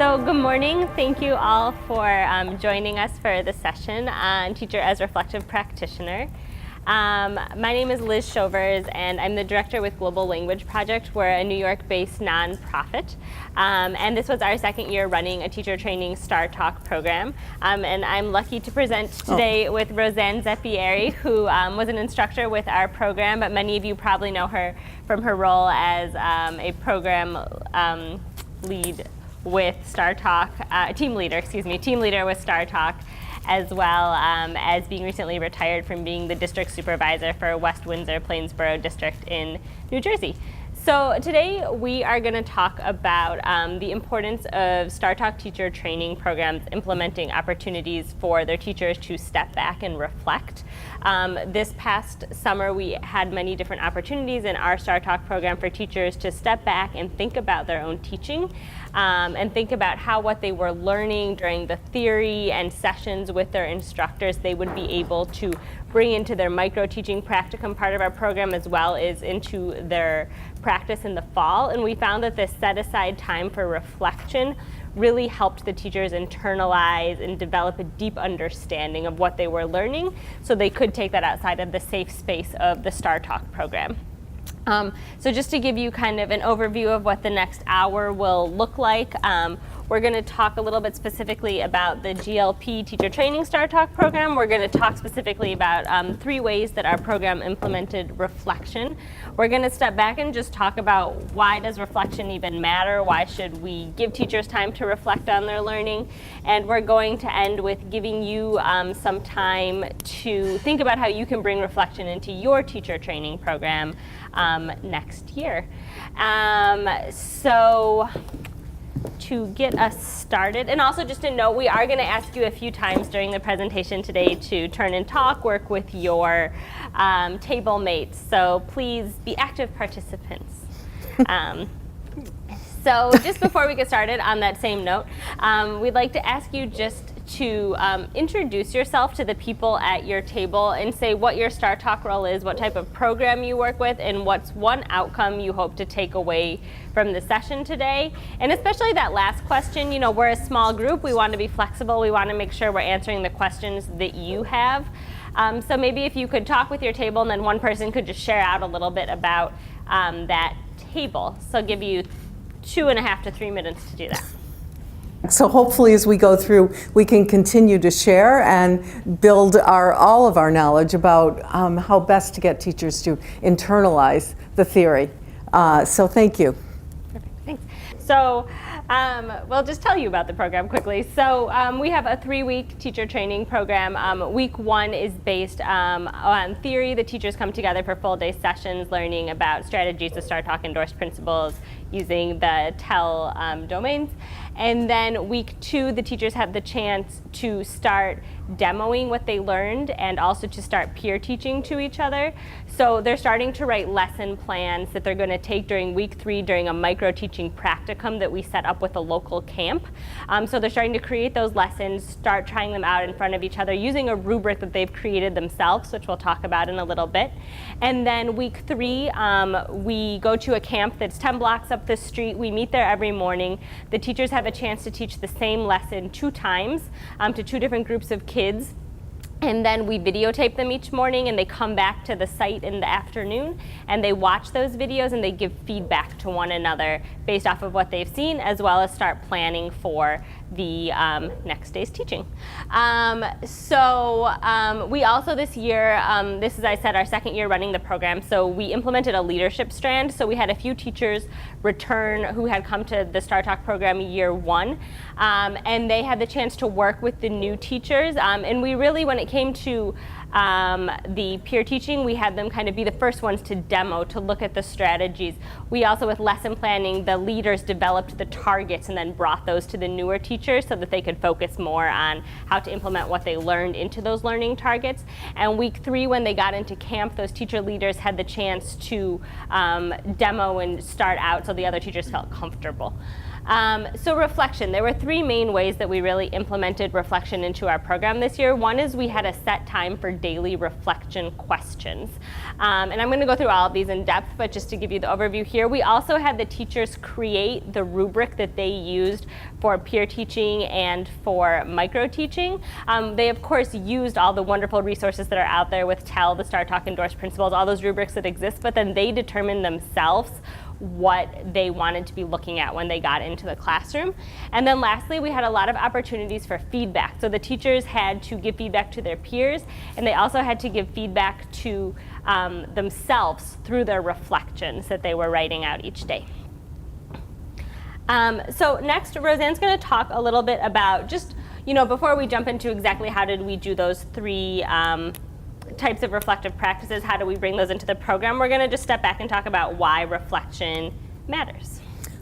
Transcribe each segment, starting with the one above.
So good morning. Thank you all for joining us for this session on Teacher as Reflective Practitioner. My name is Liz Shovers, and I'm the director with Global Language Project. We're a New York-based nonprofit, and this was our second year running a teacher training STARTALK program. And I'm lucky to present today with Rosanne Zeppieri, who was an instructor with our program, but many of you probably know her from her role as a program lead with STARTALK, team leader with STARTALK, as well as being recently retired from being the district supervisor for West Windsor Plainsboro District in New Jersey. So today we are going to talk about the importance of STARTALK teacher training programs implementing opportunities for their teachers to step back and reflect. This past summer we had many different opportunities in our STARTALK program for teachers to step back and think about their own teaching and think about how what they were learning during the theory and sessions with their instructors they would be able to bring into their micro-teaching practicum part of our program, as well as into their practice in the fall. And we found that this set-aside time for reflection really helped the teachers internalize and develop a deep understanding of what they were learning, so they could take that outside of the safe space of the STARTALK program. So just to give you kind of an overview of what the next hour will look like, we're going to talk a little bit specifically about the GLP teacher training STARTALK program. We're going to talk specifically about 3 ways that our program implemented reflection. We're going to step back and just talk about why does reflection even matter? Why should we give teachers time to reflect on their learning? And we're going to end with giving you some time to think about how you can bring reflection into your teacher training program next year. So to get us started, and also just to note, we are going to ask you a few times during the presentation today to turn and talk, work with your table mates, so please be active participants. So just before we get started, on that same note, we'd like to ask you just to introduce yourself to the people at your table and say what your STARTALK role is, what type of program you work with, and what's one outcome you hope to take away from the session today. And especially that last question, you know, we're a small group, we want to be flexible, we want to make sure we're answering the questions that you have. So maybe if you could talk with your table, and then one person could just share out a little bit about that table. So I'll give you 2.5 to 3 minutes to do that. So hopefully as we go through, we can continue to share and build all of our knowledge about how best to get teachers to internalize the theory. So thank you. Perfect, thanks. So we'll just tell you about the program quickly. So we have a 3-week teacher training program. Week 1 is based on theory. The teachers come together for full-day sessions learning about strategies of STARTALK endorsed principles using the TEL domains. And then week 2, the teachers have the chance to start demoing what they learned and also to start peer teaching to each other. So they're starting to write lesson plans that they're going to take during week 3 during a micro-teaching practicum that we set up with a local camp. So they're starting to create those lessons, start trying them out in front of each other using a rubric that they've created themselves, which we'll talk about in a little bit. And then week 3, we go to a camp that's 10 blocks up the street. We meet there every morning. The teachers have a chance to teach the same lesson 2 times to 2 different groups of kids. And then we videotape them each morning, and they come back to the site in the afternoon, and they watch those videos, and they give feedback to one another based off of what they've seen, as well as start planning for the next day's teaching. We also this year, this is, I said, our second year running the program, so we implemented a leadership strand. So we had a few teachers return who had come to the STARTALK program year 1, and they had the chance to work with the new teachers. And we really, when it came to the peer teaching, we had them kind of be the first ones to demo, to look at the strategies. We also, with lesson planning, the leaders developed the targets and then brought those to the newer teachers so that they could focus more on how to implement what they learned into those learning targets. And week 3, when they got into camp, those teacher leaders had the chance to demo and start out so the other teachers felt comfortable. So reflection, there were 3 main ways that we really implemented reflection into our program this year. One is we had a set time for daily reflection questions. And I'm going to go through all of these in depth, but just to give you the overview here, we also had the teachers create the rubric that they used for peer teaching and for microteaching. They of course used all the wonderful resources that are out there with TEL, the STARTALK endorsed principles, all those rubrics that exist, but then they determined themselves what they wanted to be looking at when they got into the classroom. And then lastly, we had a lot of opportunities for feedback. So the teachers had to give feedback to their peers, and they also had to give feedback to themselves through their reflections that they were writing out each day. So next, Rosanne's going to talk a little bit about just, before we jump into exactly how did we do those 3 types of reflective practices, how do we bring those into the program, we're going to just step back and talk about why reflection matters.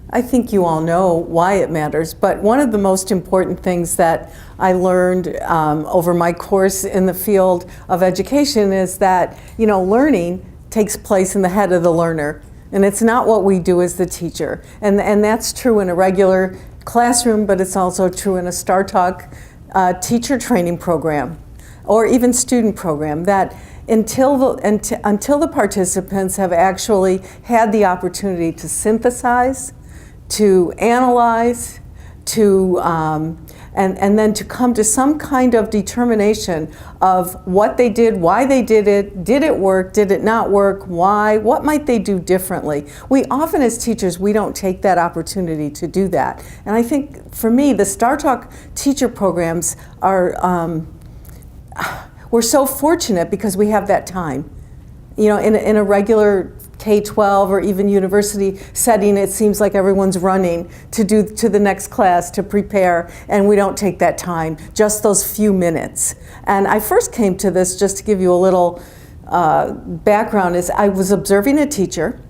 I think you all know why it matters, but one of the most important things that I learned over my course in the field of education is that, learning takes place in the head of the learner, and it's not what we do as the teacher. And that's true in a regular classroom, but it's also true in a STARTALK teacher training program, or even student program, that until the participants have actually had the opportunity to synthesize, to analyze, to and then to come to some kind of determination of what they did, why they did it work, did it not work, why, what might they do differently. We often as teachers, we don't take that opportunity to do that. And I think for me, the STARTALK teacher programs are, we're so fortunate because we have that time. In a regular K-12 or even university setting, it seems like everyone's running to the next class to prepare, and we don't take that time, just those few minutes. And I first came to this, just to give you a little background, is I was observing a teacher,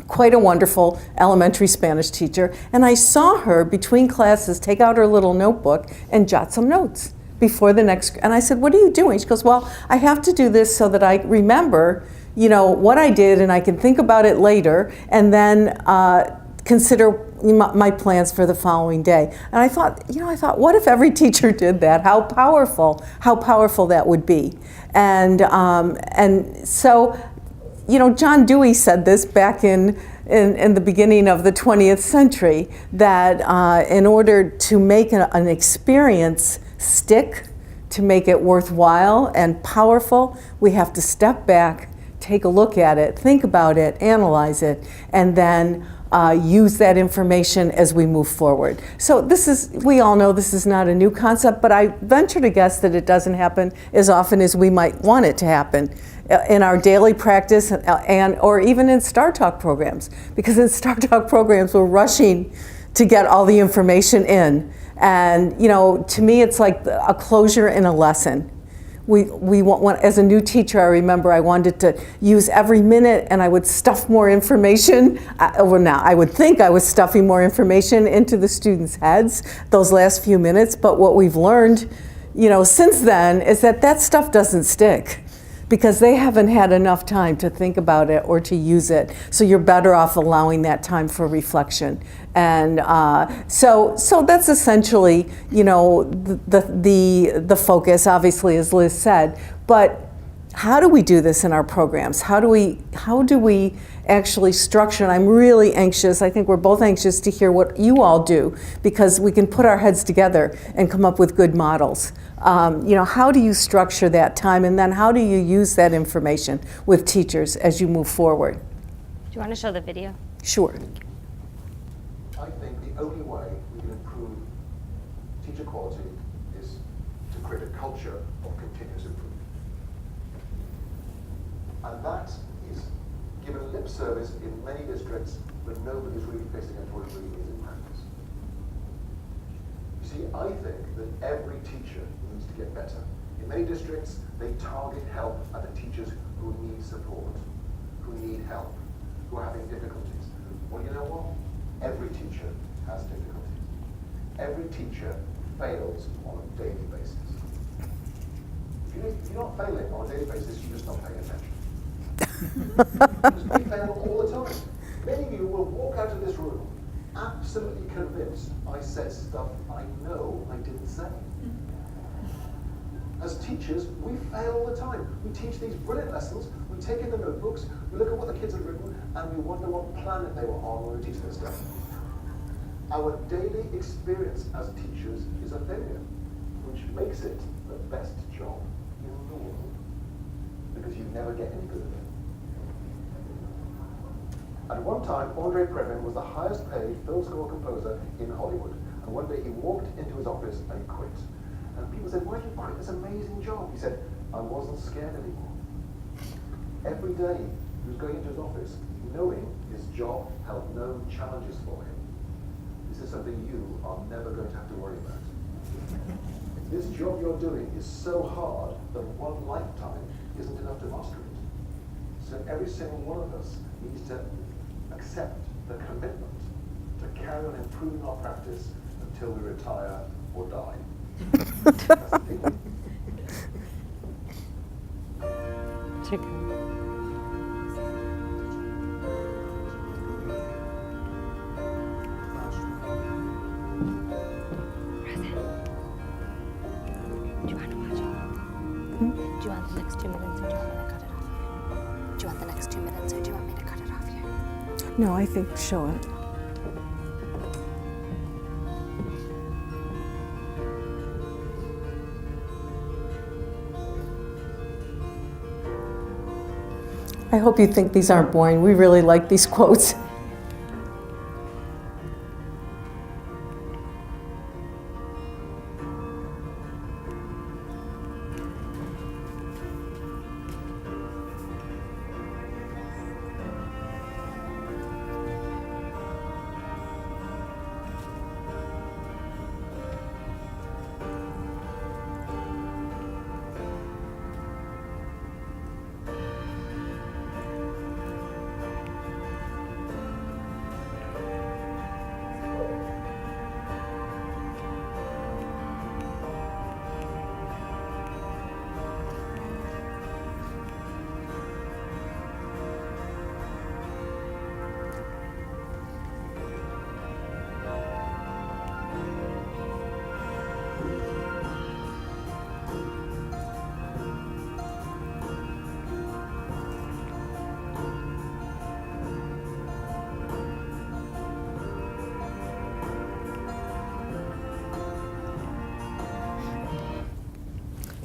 quite a wonderful elementary Spanish teacher, and I saw her between classes take out her little notebook and jot some notes before the next, and I said, "What are you doing?" She goes, "Well, I have to do this so that I remember what I did, and I can think about it later, and then consider my plans for the following day." And I thought, what if every teacher did that? How powerful that would be. And so, John Dewey said this back in the beginning of the 20th century, that in order to make an experience stick, to make it worthwhile and powerful, we have to step back, take a look at it, think about it, analyze it, and then use that information as we move forward. So we all know this is not a new concept, but I venture to guess that it doesn't happen as often as we might want it to happen in our daily practice or even in STARTALK programs. Because in STARTALK programs, we're rushing to get all the information in. And to me, it's like a closure in a lesson. We want, as a new teacher, I remember I wanted to use every minute, and I would stuff more information. I would think I was stuffing more information into the students' heads those last few minutes. But what we've learned, since then, is that stuff doesn't stick, because they haven't had enough time to think about it or to use it. So you're better off allowing that time for reflection. And so that's essentially, the focus, obviously, as Liz said. But how do we do this in our programs? How do we actually structure? And I'm really anxious. I think we're both anxious to hear what you all do, because we can put our heads together and come up with good models. How do you structure that time, and then how do you use that information with teachers as you move forward? Do you want to show the video? Sure. I think the only way we can improve teacher quality is to create a culture of continuous improvement. And that is given lip service in many districts, but nobody's really facing it what it really means in practice. You see, I think that every teacher needs to get better. In many districts, they target help at the teachers who need support, who need help, who are having difficulties. Well, you know what? Every teacher has difficulties. Every teacher fails on a daily basis. If you're not failing on a daily basis, you're just not paying attention. You just fail all the time. Many of you will walk out of this room absolutely convinced I said stuff I know I didn't say. As teachers, we fail all the time. We teach these brilliant lessons, we take in the notebooks, we look at what the kids have written, and we wonder what planet they were on when we teach this stuff. Our daily experience as teachers is a failure, which makes it the best job in the world, because you never get any good at it. At one time, Andre Previn was the highest paid film score composer in Hollywood, and one day he walked into his office and he quit. And people said, why did you quit this amazing job? He said, I wasn't scared anymore. Every day he was going into his office knowing his job held no challenges for him. This is something you are never going to have to worry about. This job you're doing is so hard that one lifetime isn't enough to master it. So every single one of us needs to accept the commitment to carry on improving our practice until we retire or die. That's the thing. Chicken. Do you want to watch it? Do you want the next 2 minutes, or do you want me to cut it off here? Do you want the next 2 minutes, or do you want me to cut it off here? No, I think show it. I hope you think these aren't boring. We really like these quotes.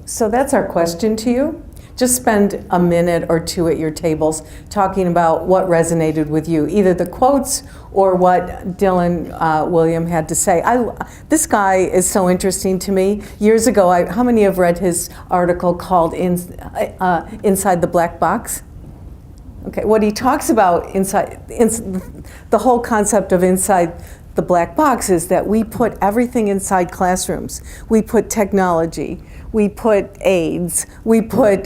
So that's our question to you. Just spend a minute or two at your tables talking about what resonated with you, either the quotes or what Dylan William had to say. This guy is so interesting to me. Years ago, how many have read his article called Inside the Black Box? Okay, what he talks about the whole concept of inside the black box is that we put everything inside classrooms. We put technology, we put aids, we put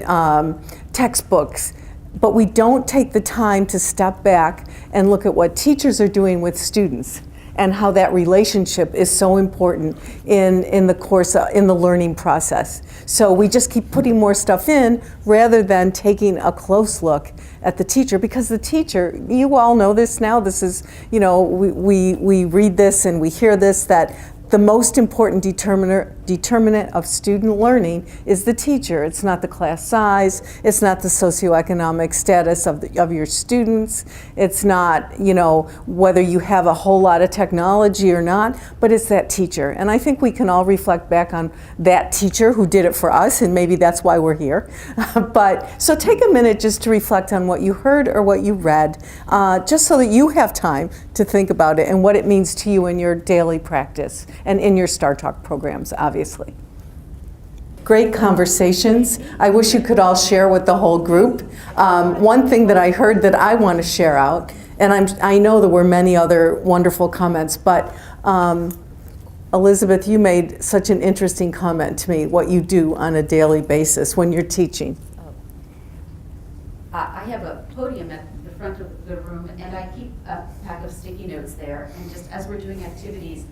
textbooks, but we don't take the time to step back and look at what teachers are doing with students and how that relationship is so important in the course, in the learning process. So we just keep putting more stuff in rather than taking a close look at the teacher, because the teacher, you all know this now, this is, you know, we read this and we hear this, that the most important determinant of student learning is the teacher. It's not the class size. It's not the socioeconomic status of your students. It's not, you know, whether you have a whole lot of technology or not, but it's that teacher. And I think we can all reflect back on that teacher who did it for us, and maybe that's why we're here. But so take a minute just to reflect on what you heard or what you read, just so that you have time to think about it and what it means to you in your daily practice and in your STARTALK programs, obviously. Great conversations. I wish you could all share with the whole group. One thing that I heard that I want to share out, and I know there were many other wonderful comments, but Elisabeth, you made such an interesting comment to me, what you do on a daily basis when you're teaching. I have a podium at the front of the room, and I keep a pack of sticky notes there, and just as we're doing activities,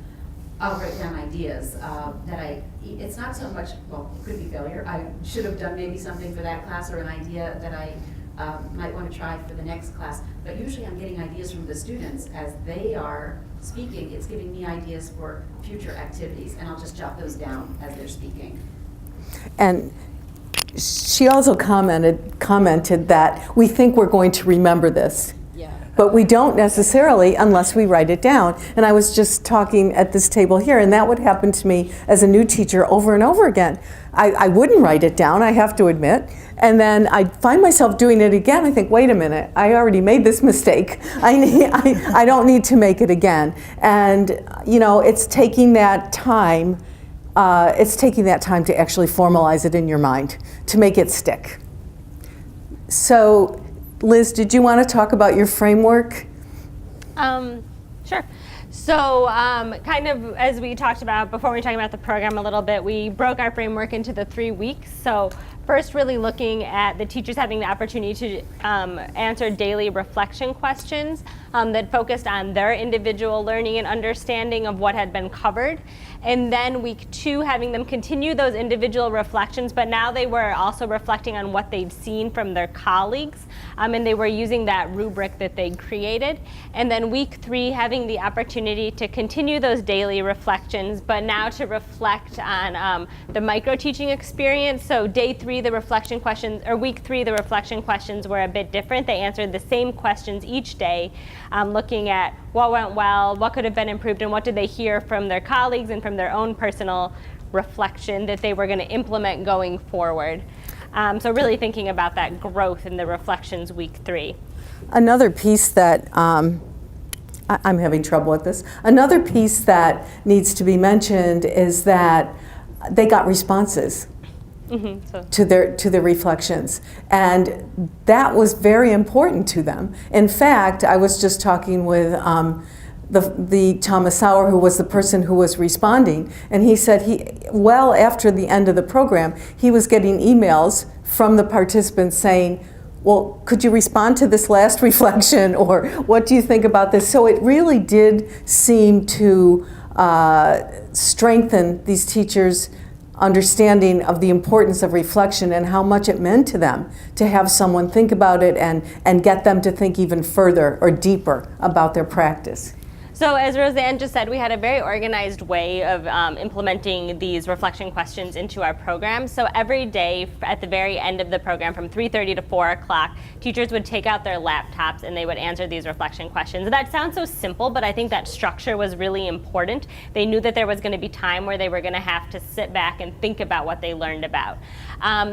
I'll write down ideas it's not so much, well, it could be failure. I should have done maybe something for that class, or an idea that I might want to try for the next class. But usually I'm getting ideas from the students as they are speaking, it's giving me ideas for future activities, and I'll just jot those down as they're speaking. And she also commented that we think we're going to remember this. But we don't necessarily unless we write it down. And I was just talking at this table here, and that would happen to me as a new teacher over and over again. I wouldn't write it down, I have to admit. And then I'd find myself doing it again. I think, wait a minute, I already made this mistake. I don't need to make it again. And you know, it's taking that time. It's taking that time to actually formalize it in your mind, to make it stick. So, Liz, did you want to talk about your framework? Sure. So kind of as we talked about before, we were talking about the program a little bit, we broke our framework into the 3 weeks. So first, really looking at the teachers having the opportunity to answer daily reflection questions that focused on their individual learning and understanding of what had been covered. And then week 2, having them continue those individual reflections, but now they were also reflecting on what they'd seen from their colleagues, and they were using that rubric that they created. And then week 3, having the opportunity to continue those daily reflections, but now to reflect on the microteaching experience. So day 3, the reflection questions, or week 3, the reflection questions were a bit different. They answered the same questions each day, looking at what went well, what could have been improved, and what did they hear from their colleagues and from their own personal reflection that they were going to implement going forward. So really thinking about that growth in the reflections week 3. Another piece that, I'm having trouble with this, another piece that needs to be mentioned is that they got responses. To their reflections, and that was very important to them. In fact, I was just talking with the Thomas Sauer, who was the person who was responding, and he said after the end of the program, he was getting emails from the participants saying, well, could you respond to this last reflection, or what do you think about this? So it really did seem to strengthen these teachers' understanding of the importance of reflection and how much it meant to them to have someone think about it and get them to think even further or deeper about their practice. So as Rosanne just said, we had a very organized way of implementing these reflection questions into our program. So every day at the very end of the program from 3:30 to 4 o'clock, teachers would take out their laptops and they would answer these reflection questions. And that sounds so simple, but I think that structure was really important. They knew that there was going to be time where they were going to have to sit back and think about what they learned about.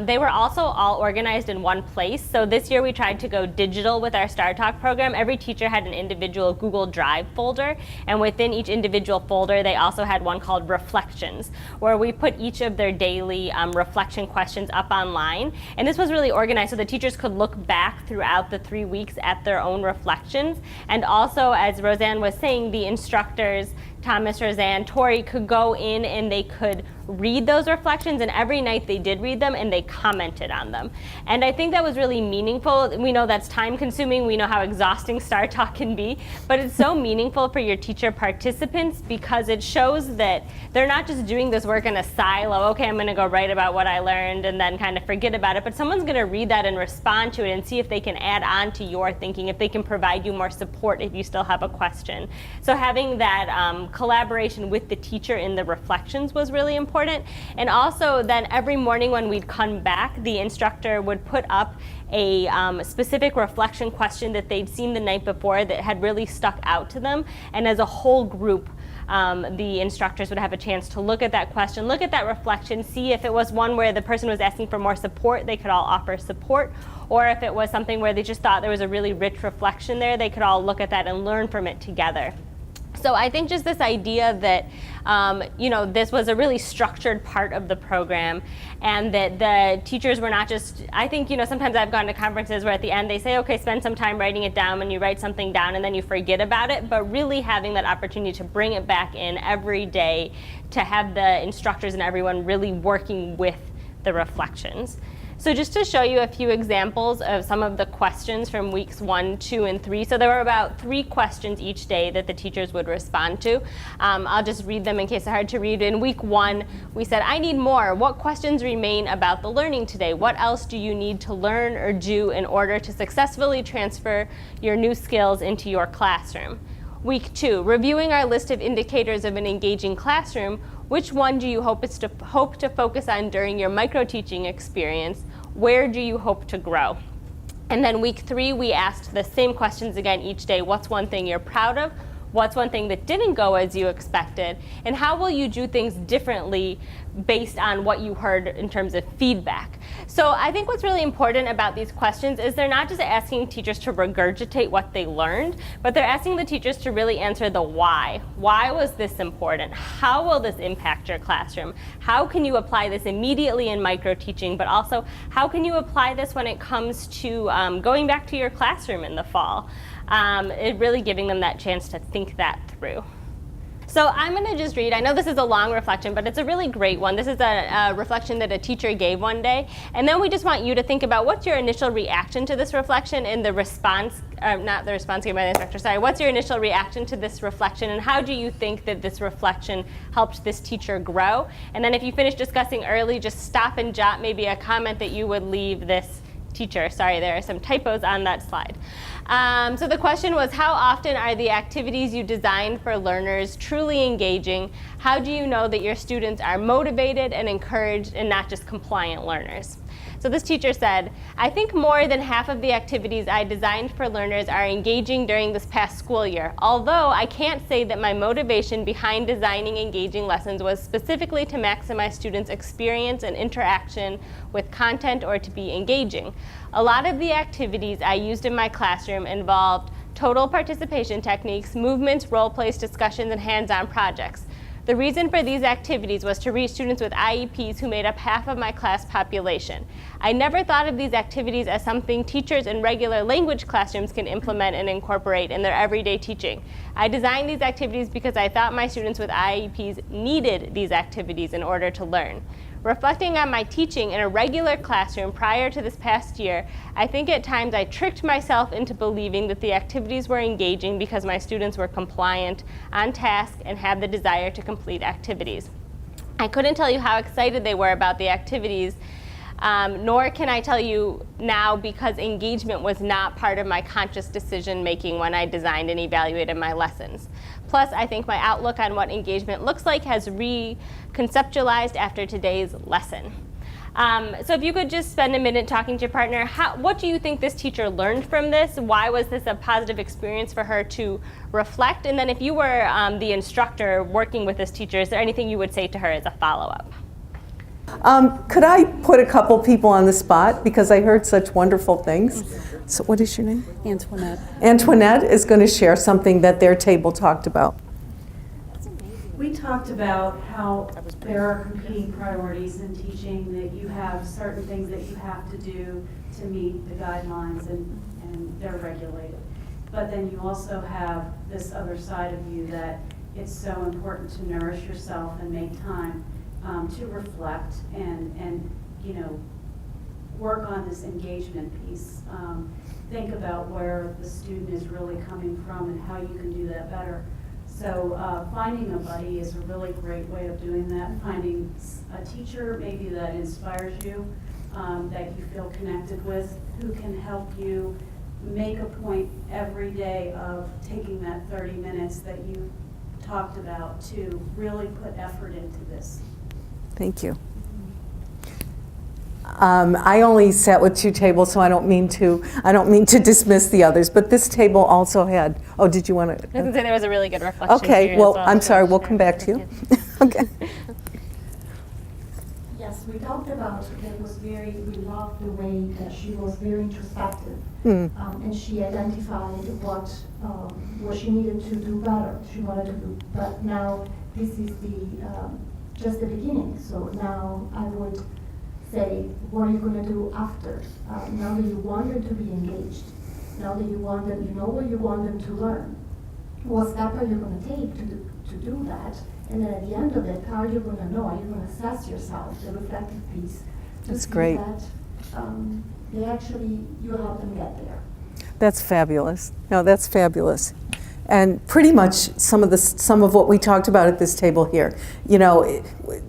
They were also all organized in one place. So this year we tried to go digital with our STARTALK program. Every teacher had an individual Google Drive folder. And within each individual folder, they also had one called Reflections, where we put each of their daily reflection questions up online. And this was really organized so the teachers could look back throughout the 3 weeks at their own reflections. And also, as Rosanne was saying, the instructors, Thomas, Rosanne, Tori, could go in and they could read those reflections, and every night they did read them and they commented on them. And I think that was really meaningful. We know that's time consuming, we know how exhausting STARTALK can be, but it's so meaningful for your teacher participants because it shows that they're not just doing this work in a silo, okay, I'm gonna go write about what I learned and then kind of forget about it, but someone's gonna read that and respond to it and see if they can add on to your thinking, if they can provide you more support if you still have a question. So having that collaboration with the teacher in the reflections was really important. And also then every morning when we'd come back, the instructor would put up a specific reflection question that they'd seen the night before that had really stuck out to them. And as a whole group, the instructors would have a chance to look at that question, look at that reflection, see if it was one where the person was asking for more support, they could all offer support. Or if it was something where they just thought there was a really rich reflection there, they could all look at that and learn from it together. So I think just this idea that, this was a really structured part of the program, and that the teachers were not just, I think, sometimes I've gone to conferences where at the end they say, okay, spend some time writing it down, and you write something down and then you forget about it, but really having that opportunity to bring it back in every day, to have the instructors and everyone really working with the reflections. So just to show you a few examples of some of the questions from weeks 1, 2, and 3. So there were about 3 questions each day that the teachers would respond to. I'll just read them in case they're hard to read. In week 1, we said, I need more. What questions remain about the learning today? What else do you need to learn or do in order to successfully transfer your new skills into your classroom? Week 2, reviewing our list of indicators of an engaging classroom, which one do you hope to focus on during your microteaching experience? Where do you hope to grow? And then week 3, we asked the same questions again each day. What's one thing you're proud of? What's one thing that didn't go as you expected? And how will you do things differently based on what you heard in terms of feedback? So I think what's really important about these questions is they're not just asking teachers to regurgitate what they learned, but they're asking the teachers to really answer the why. Why was this important? How will this impact your classroom? How can you apply this immediately in microteaching, but also how can you apply this when it comes to going back to your classroom in the fall? It really giving them that chance to think that through. So I'm going to just read, I know this is a long reflection, but it's a really great one. This is a reflection that a teacher gave one day. And then we just want you to think about what's your initial reaction to this reflection and the response, not the response given by the instructor, sorry. What's your initial reaction to this reflection and how do you think that this reflection helped this teacher grow? And then if you finish discussing early, just stop and jot maybe a comment that you would leave this teacher. Sorry, there are some typos on that slide. So the question was, how often are the activities you designed for learners truly engaging? How do you know that your students are motivated and encouraged and not just compliant learners? So this teacher said, I think more than half of the activities I designed for learners are engaging during this past school year, although I can't say that my motivation behind designing engaging lessons was specifically to maximize students' experience and interaction with content or to be engaging. A lot of the activities I used in my classroom involved total participation techniques, movements, role plays, discussions, and hands-on projects. The reason for these activities was to reach students with IEPs who made up half of my class population. I never thought of these activities as something teachers in regular language classrooms can implement and incorporate in their everyday teaching. I designed these activities because I thought my students with IEPs needed these activities in order to learn. Reflecting on my teaching in a regular classroom prior to this past year, I think at times I tricked myself into believing that the activities were engaging because my students were compliant, on task, and had the desire to complete activities. I couldn't tell you how excited they were about the activities, nor can I tell you now because engagement was not part of my conscious decision making when I designed and evaluated my lessons. Plus, I think my outlook on what engagement looks like has reconceptualized after today's lesson. So if you could just spend a minute talking to your partner, what do you think this teacher learned from this? Why was this a positive experience for her to reflect? And then if you were the instructor working with this teacher, is there anything you would say to her as a follow-up? Could I put a couple people on the spot because I heard such wonderful things? So what is your name? Antoinette. Antoinette is going to share something that their table talked about. We talked about how there are competing priorities in teaching, that you have certain things that you have to do to meet the guidelines and they're regulated. But then you also have this other side of you that it's so important to nourish yourself and make time to reflect and you know, work on this engagement piece. Think about where the student is really coming from and how you can do that better. So finding a buddy is a really great way of doing that. Finding a teacher maybe that inspires you, that you feel connected with, who can help you make a point every day of taking that 30 minutes that you talked about to really put effort into this. Thank you. I only sat with two tables, so I don't mean to dismiss the others. But this table also had. Oh, did you want to? I was going to say there was a really good reflection. Okay. Here Well, as well. I'm sorry. We'll come back to you. Okay. Yes, we talked about we loved the way that she was very introspective, and she identified what she needed to do better. She wanted to do, but now this is just the beginning. So now I would say, what are you going to do after? Now that you want them to be engaged, now that you want them, you know what you want them to learn. What step are you going to take to do that? And then at the end of it, how are you going to know? Are you going to assess yourself, the reflective piece? That's great. That they actually, you help them get there. That's fabulous. No, that's fabulous. And pretty much some of what we talked about at this table here, you know,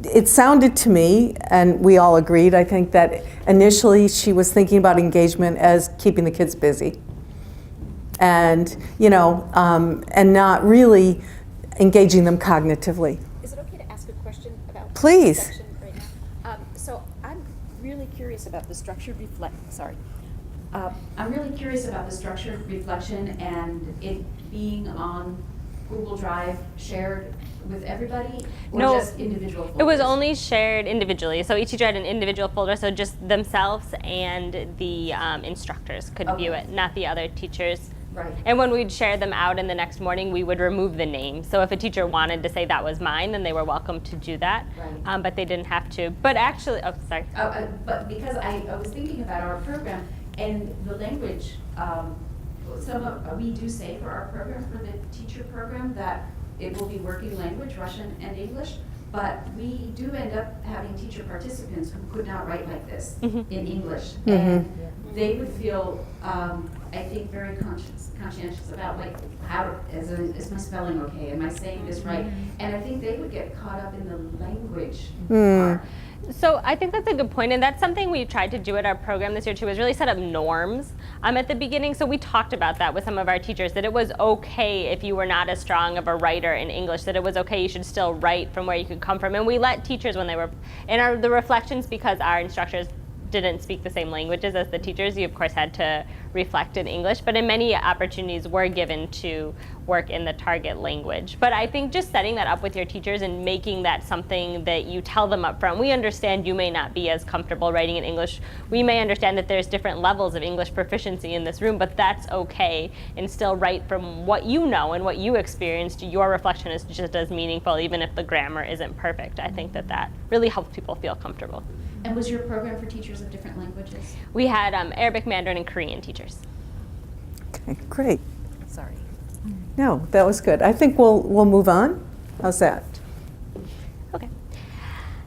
it sounded to me, and we all agreed, I think, that initially she was thinking about engagement as keeping the kids busy. and, and not really engaging them cognitively. Is it okay to ask a question about Please. section right now? So I'm really curious about the structured I'm really curious about the structured reflection and it being on Google Drive shared with everybody, or No, just individual folders? It was only shared individually. So each teacher had an individual folder, so just themselves and the instructors could view Okay. it, not the other teachers. Right. And when we'd share them out in the next morning, we would remove the name. So if a teacher wanted to say that was mine, then they were welcome to do that. Right. But they didn't have to. But actually, oh, sorry. But because I was thinking about our program and the language, we do say for our program, for the teacher program, that it will be working language, Russian and English, but we do end up having teacher participants who could not write like this in English. And they would feel, I think, very conscientious about, like, is my spelling okay? Am I saying this right? And I think they would get caught up in the language part. So I think that's a good point, and that's something we tried to do at our program this year too, was really set up norms at the beginning. So we talked about that with some of our teachers, that it was okay if you were not as strong of a writer in English, that it was okay, you should still write from where you could come from. And we let teachers, when they were in the reflections, because our instructors didn't speak the same languages as the teachers, you of course had to reflect in English, but in many opportunities were given to work in the target language. But I think just setting that up with your teachers and making that something that you tell them up front. We understand you may not be as comfortable writing in English. We may understand that there's different levels of English proficiency in this room, but that's okay, and still write from what you know and what you experienced. Your reflection is just as meaningful, even if the grammar isn't perfect. I think that really helps people feel comfortable. And was your program for teachers of different languages? We had Arabic, Mandarin, and Korean teachers. Okay, great. Sorry. No, that was good. I think we'll move on. How's that? Okay.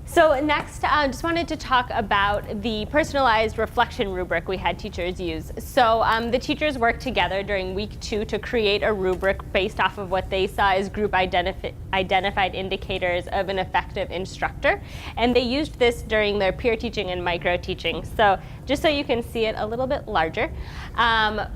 So next, I just wanted to talk about the personalized reflection rubric we had teachers use. So the teachers worked together during week 2 to create a rubric based off of what they saw as group identified indicators of an effective instructor. And they used this during their peer teaching and micro teaching. So just so you can see it a little bit larger,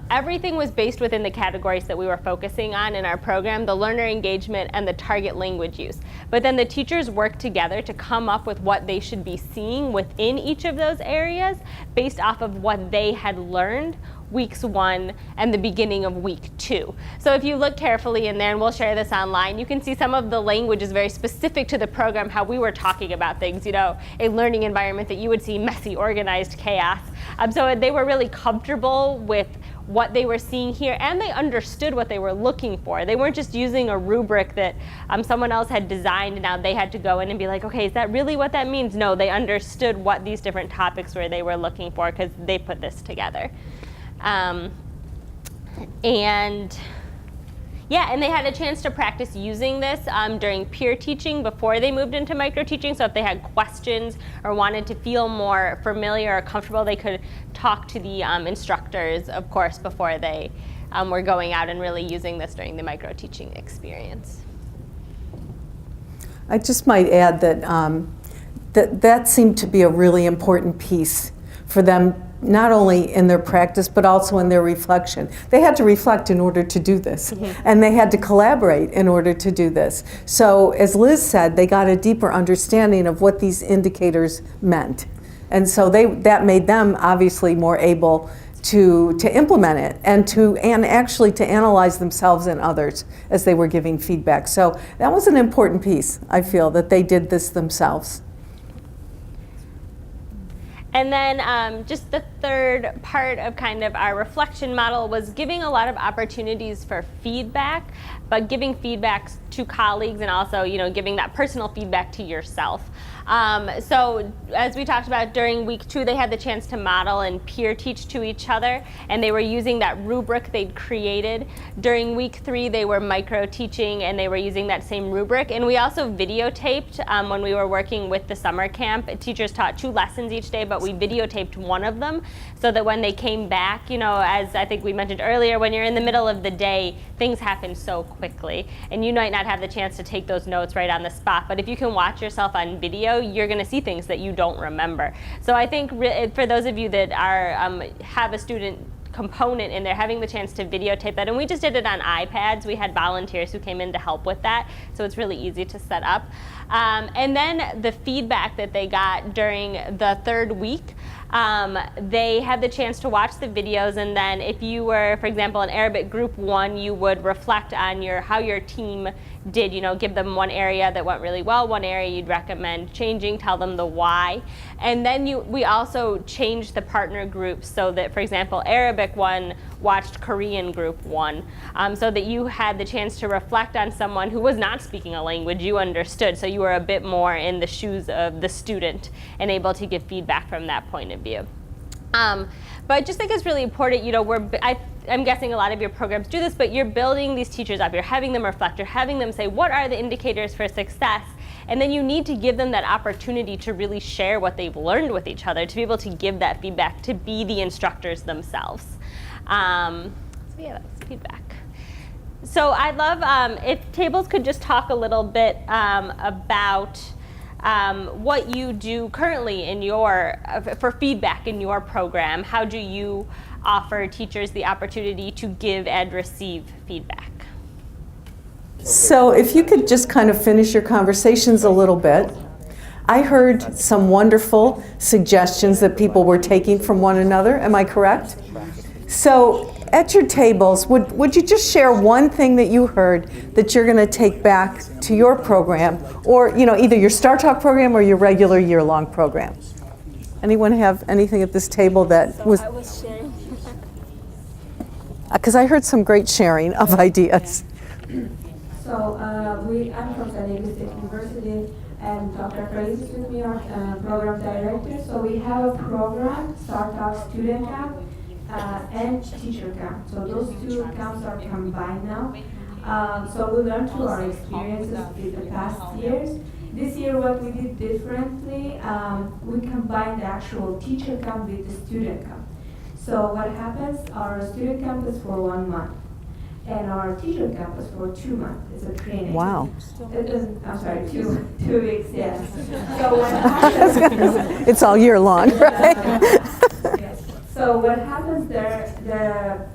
everything was based within the categories that we were focusing on in our program, the learner engagement and the target language use. But then the teachers worked together to come up with what they should be seeing within each of those areas based off of what they had learned weeks 1 and the beginning of week 2. So if you look carefully in there, and we'll share this online, you can see some of the language is very specific to the program, how we were talking about things, a learning environment that you would see messy, organized chaos. So they were really comfortable with what they were seeing here, and they understood what they were looking for. They weren't just using a rubric that someone else had designed, and now they had to go in and be like, okay, is that really what that means? No, they understood what these different topics were they were looking for because they put this together. And they had a chance to practice using this during peer teaching before they moved into micro teaching. So if they had questions or wanted to feel more familiar or comfortable, they could talk to the instructors, of course, before they were going out and really using this during the micro teaching experience. I just might add that that seemed to be a really important piece for them, not only in their practice, but also in their reflection. They had to reflect in order to do this, and they had to collaborate in order to do this. So as Liz said, they got a deeper understanding of what these indicators meant. And so that made them obviously more able to implement it and actually to analyze themselves and others as they were giving feedback. So that was an important piece, I feel, that they did this themselves. And then just the third part of kind of our reflection model was giving a lot of opportunities for feedback, but giving feedback to colleagues and also, giving that personal feedback to yourself. So as we talked about during week 2, they had the chance to model and peer teach to each other, and they were using that rubric they'd created. During week 3, they were micro teaching and they were using that same rubric. And we also videotaped when we were working with the summer camp. Teachers taught 2 lessons each day, but we videotaped one of them so that when they came back, as I think we mentioned earlier, when you're in the middle of the day, things happen so quickly, and you might not have the chance to take those notes right on the spot. But if you can watch yourself on video, you're going to see things that you don't remember. So I think for those of you that have a student component in there, having the chance to videotape that. And we just did it on iPads. We had volunteers who came in to help with that, so it's really easy to set up. And then the feedback that they got during the third week, they had the chance to watch the videos, and then if you were, for example, in Arabic Group 1, you would reflect on how your team did, give them one area that went really well, one area you'd recommend changing, tell them the why. And then we also changed the partner groups so that, for example, Arabic 1 watched Korean Group 1, so that you had the chance to reflect on someone who was not speaking a language you understood, so you were a bit more in the shoes of the student and able to give feedback from that point of view. But I just think it's really important, I'm guessing a lot of your programs do this, but you're building these teachers up, you're having them reflect, you're having them say, what are the indicators for success? And then you need to give them that opportunity to really share what they've learned with each other, to be able to give that feedback, to be the instructors themselves. So yeah, that's feedback. So I'd love if tables could just talk a little bit about what you do currently in for feedback in your program. How do you offer teachers the opportunity to give and receive feedback? So if you could just kind of finish your conversations a little bit. I heard some wonderful suggestions that people were taking from one another. Am I correct? So at your tables, would you just share one thing that you heard that you're going to take back to your program, or either your STARTALK program or your regular year-long program? Anyone have anything at this table that was? I was sharing. Because I heard some great sharing of ideas. So I'm from San Diego State University, and Dr. Feliz is with me, our program director. So we have a program, STARTALK Student Camp and Teacher Camp. So those two camps are combined now. So we learned through our experiences in the past years. This year what we did differently, we combined the actual teacher camp with the student camp. So what happens, our student camp is for 1 month, and our teacher camp is for 2 months. It's a training. Wow. I'm sorry, 2 weeks, yes. So what happens, it's all year long, right? yes. So what happens there,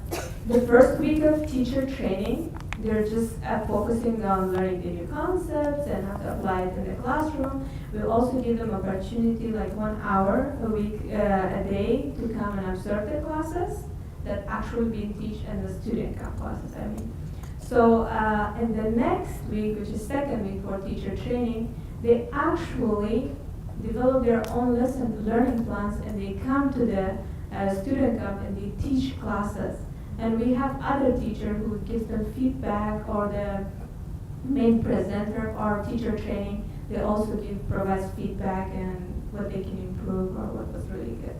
the first week of teacher training, they're just focusing on learning the new concepts and how to apply it in the classroom. We'll also give them opportunity, like 1 hour a week, a day, to come and observe the classes that actually being taught in the student camp classes, I mean. So in the next week, which is second week for teacher training, they actually develop their own learning plans, and they come to the student camp and they teach classes. And we have other teachers who gives them feedback, or the main presenter of our teacher training, they also provides feedback and what they can improve or what was really good.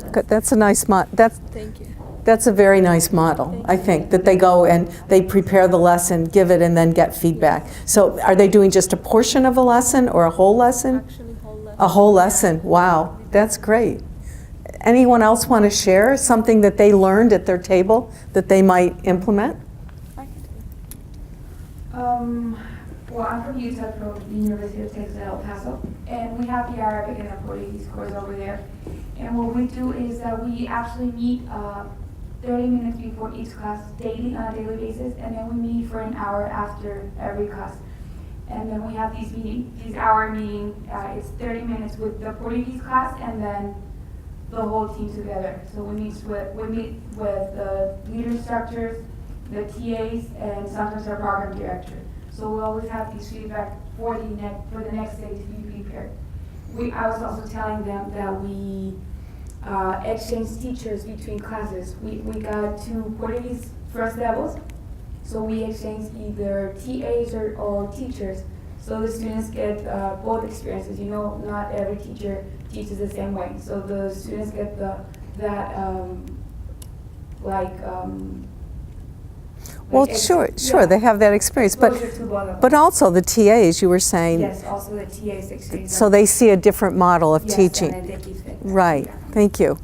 So That's a nice Thank you. That's a very nice model, I think, that they go and they prepare the lesson, give it, and then get feedback. So are they doing just a portion of a lesson or a whole lesson? Actually, whole lesson. A whole lesson, wow, that's great. Anyone else want to share something that they learned at their table that they might implement? Well, I'm from Utah, from the University of Texas at El Paso, and we have the Arabic and the Portuguese course over there. And what we do is that we actually meet 30 minutes before each class daily, on a daily basis, and then we meet for an hour after every class. And then we have these hour meeting, it's 30 minutes with the Portuguese class and then the whole team together. So we meet with the lead instructors, the TAs, and sometimes our program director. So we always have these feedback for the next day to be prepared. I was also telling them that we exchange teachers between classes. We got 2 Portuguese first levels, so we exchanged either TAs or teachers. So the students get both experiences. Not every teacher teaches the same way. So the students get Sure, they have that experience, but also the TAs, you were saying. Yes, also the TAs exchange. So they see a different model of teaching. And they keep it. Right, thank you.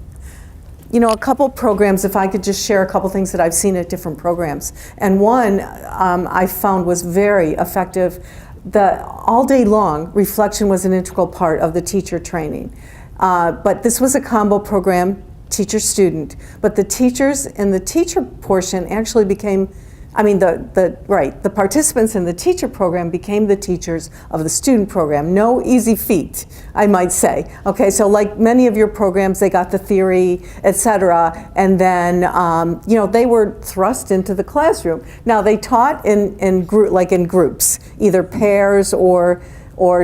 A couple programs, if I could just share a couple things that I've seen at different programs. And one I found was very effective. All day long, reflection was an integral part of the teacher training. But this was a combo program, teacher-student. But the teachers in the teacher portion actually became, the participants in the teacher program became the teachers of the student program. No easy feat, I might say. Okay, so like many of your programs, they got the theory, etc., and then they were thrust into the classroom. Now they taught in groups, either pairs or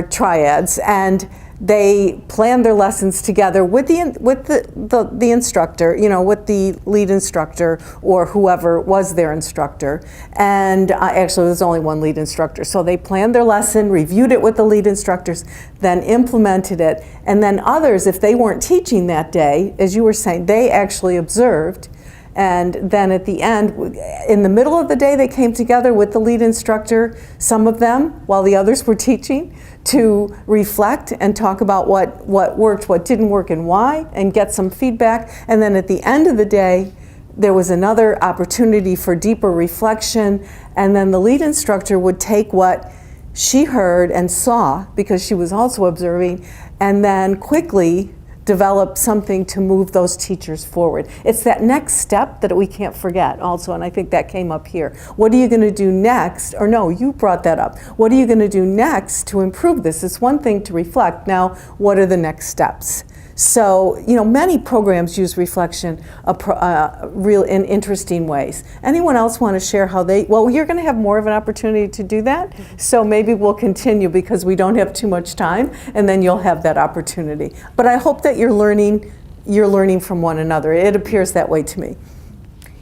triads, and they planned their lessons together with the instructor, with the lead instructor or whoever was their instructor. And actually, there's only one lead instructor. So they planned their lesson, reviewed it with the lead instructors, then implemented it. And then others, if they weren't teaching that day, as you were saying, they actually observed. And then at the end, in the middle of the day, they came together with the lead instructor, some of them, while the others were teaching, to reflect and talk about what worked, what didn't work, and why, and get some feedback. And then at the end of the day, there was another opportunity for deeper reflection. And then the lead instructor would take what she heard and saw, because she was also observing, and then quickly develop something to move those teachers forward. It's that next step that we can't forget also, and I think that came up here. What are you going to do next? Or no, you brought that up. What are you going to do next to improve this? It's one thing to reflect. Now, what are the next steps? So, many programs use reflection in interesting ways. Anyone else want to share how you're going to have more of an opportunity to do that, so maybe we'll continue because we don't have too much time, and then you'll have that opportunity. But I hope that you're learning from one another. It appears that way to me.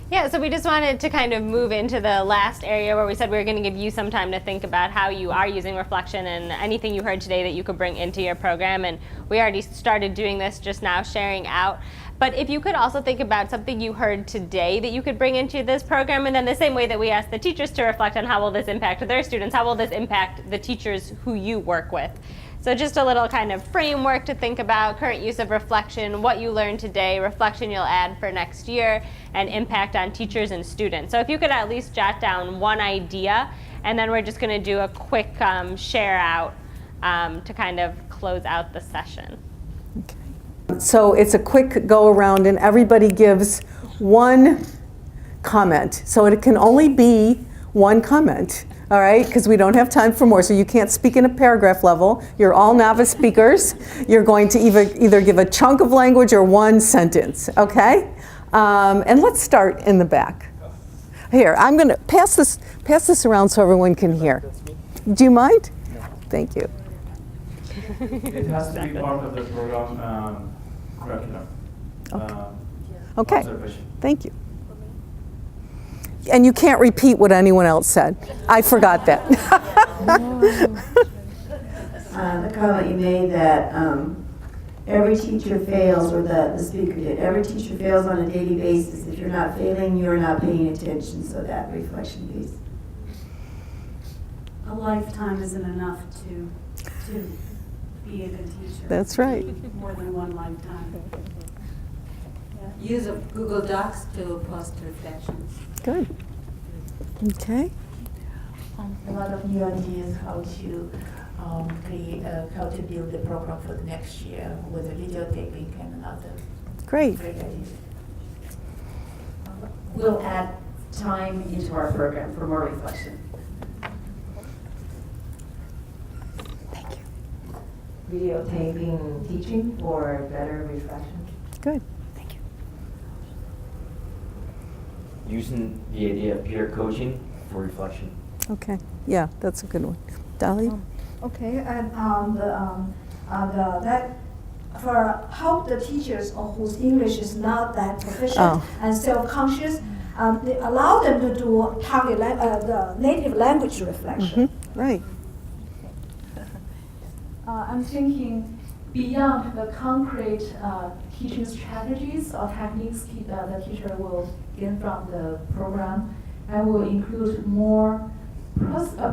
Yeah, so we just wanted to kind of move into the last area where we said we were going to give you some time to think about how you are using reflection and anything you heard today that you could bring into your program. And we already started doing this just now, sharing out. But if you could also think about something you heard today that you could bring into this program, and then the same way that we asked the teachers to reflect on how will this impact their students, how will this impact the teachers who you work with? So just a little kind of framework to think about, current use of reflection, what you learned today, reflection you'll add for next year, and impact on teachers and students. So if you could at least jot down one idea, and then we're just going to do a quick share out to kind of close out the session. Okay. So it's a quick go around, and everybody gives one comment. So it can only be one comment. All right, because we don't have time for more, so you can't speak in a paragraph level. You're all novice speakers. You're going to either give a chunk of language or one sentence, okay? And let's start in the back. Here, I'm going to pass this around so everyone can hear. Do you mind? No. Thank you. It has to be part of the program curriculum. Okay. Observation. Thank you. And you can't repeat what anyone else said. I forgot that. The comment you made that every teacher fails, or the speaker did, every teacher fails on a daily basis. If you're not failing, you're not paying attention, so that reflection piece. A lifetime isn't enough to be a good teacher. That's right. More than one lifetime. Use of Google Docs to post reflections. Good. Okay. A lot of new ideas how to create, how to build the program for the next year with a video taping and other great ideas. We'll add time into our program for more reflection. Thank you. Videotaping teaching for better reflection. Good. Using the idea of peer coaching for reflection. Okay, yeah, that's a good one. Dolly? Okay, and that for help the teachers whose English is not that proficient and self-conscious, they allow them to do target the native language reflection. Mm-hmm. Right. I'm thinking beyond the concrete teaching strategies or techniques the teacher will gain from the program, and will include more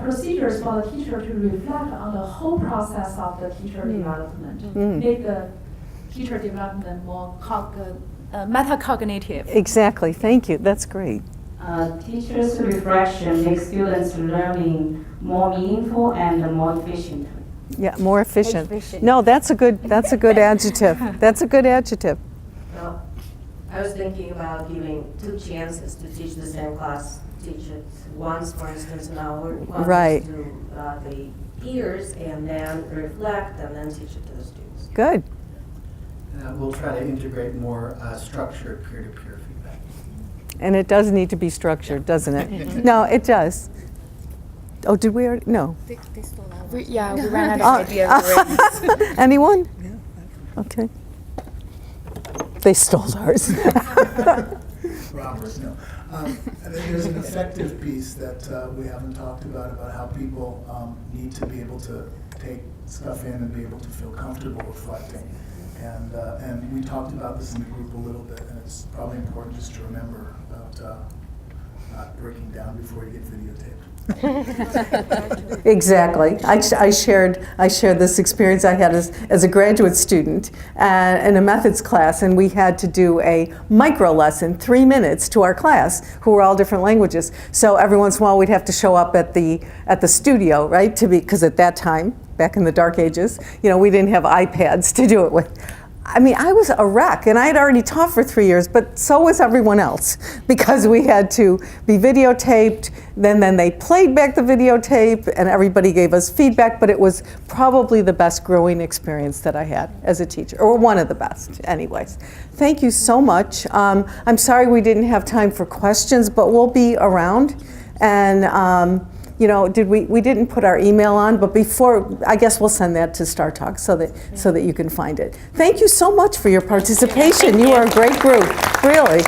procedures for the teacher to reflect on the whole process of the teacher development. Make the teacher development more metacognitive. Exactly, thank you, that's great. Teachers' reflection makes students' learning more meaningful and more efficient. Yeah, more efficient. No, that's a good adjective. That's a good adjective. Well, I was thinking about giving 2 chances to teach the same class. Teach it once, for instance, an hour, once Right. to the peers, and then reflect, and then teach it to the students. Good. We'll try to integrate more structured peer-to-peer feedback. And it does need to be structured, doesn't it? No, it does. Oh, did we already? No. We ran out of ideas already. Anyone? Okay. They stole ours. Robert, no. There's an effective piece that we haven't talked about how people need to be able to take stuff in and be able to feel comfortable reflecting. And we talked about this in the group a little bit, and it's probably important just to remember about not breaking down before you get videotaped. Exactly. I shared this experience I had as a graduate student in a methods class, and we had to do a micro lesson, 3 minutes, to our class, who were all different languages. So every once in a while we'd have to show up at the studio, right? Because at that time, back in the dark ages, we didn't have iPads to do it with. I mean, I was a wreck, and I had already taught for 3 years, but so was everyone else, because we had to be videotaped. Then they played back the videotape, and everybody gave us feedback, but it was probably the best growing experience that I had as a teacher, or one of the best, anyways. Thank you so much. I'm sorry we didn't have time for questions, but we'll be around. And we didn't put our email on, but before, I guess we'll send that to StarTalk so that you can find it. Thank you so much for your participation. You are a great group, really.